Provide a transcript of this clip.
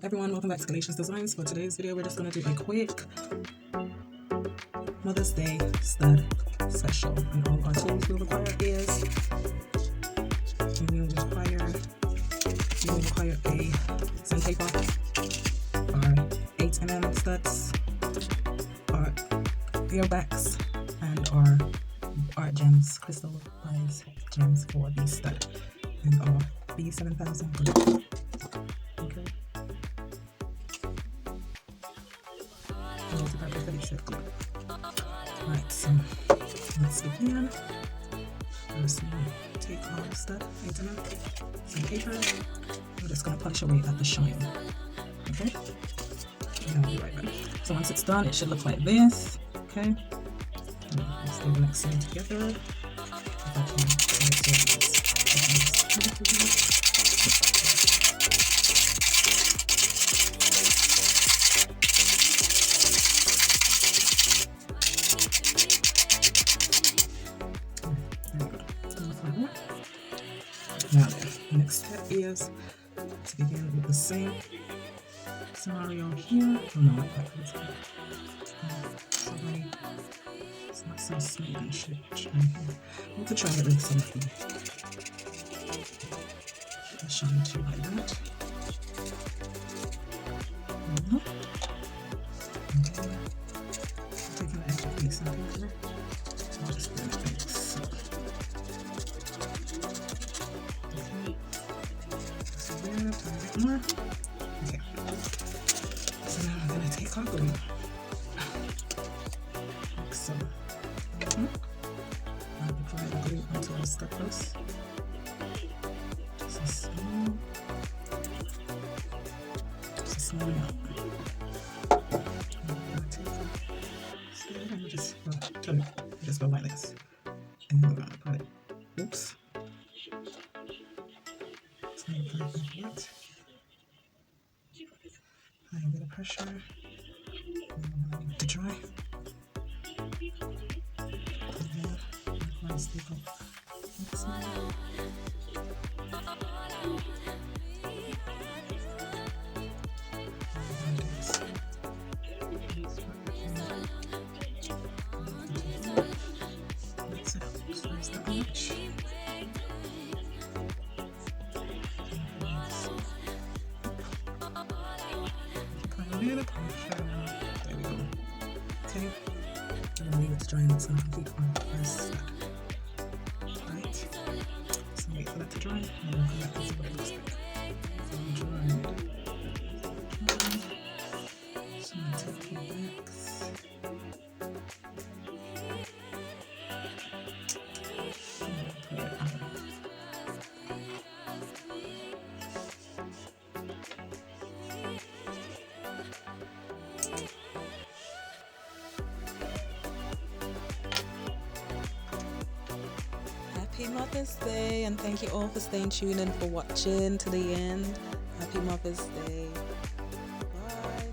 Everyone, welcome back to Galatians Designs. For today's video, we're just going to do a quick Mother's Day stud special. And all our tools will require is you will require a sandpaper, our 8mm studs, our earbacks, and our art gems, crystallized gems for the stud, and our B7000 glue. Okay. Multipurpose adhesive glue. Alright, so let's begin. First, we'll take our stud, 8mm, some paper. We're just going to polish away at the shine. Okay? And I'll be right back. So once it's done, it should look like this. Okay? Let's do the next one together. Now the next step is to begin with the same scenario here. Oh no, not quite this one. Sorry, it's not so smooth and shit. We could try to get rid of some of the shine too like that. Okay. Taking the edge of these here. I'll just put it like so. More. Okay. So now I'm going to take our glue. Like so. I'll apply the glue onto our stud post. Just a small. Just a small amount. I'm going to take so I'm going to just go like this. And we're going to put it. Oops. So I'm going to put it like that. Apply a bit of pressure, and I'm going to leave it to dry. And then I'm going to stick up this side. That's it. Just that much. There we go. Okay. I'm gonna leave it to dry and it's gonna complete our first stud. Right. So wait for that to dry and then we'll come back and see what it looks like. So dry. So I'm gonna take your backs. And put it on. Happy Mother's Day, and thank you all for staying tuned and for watching to the end. Happy Mother's Day. Bye.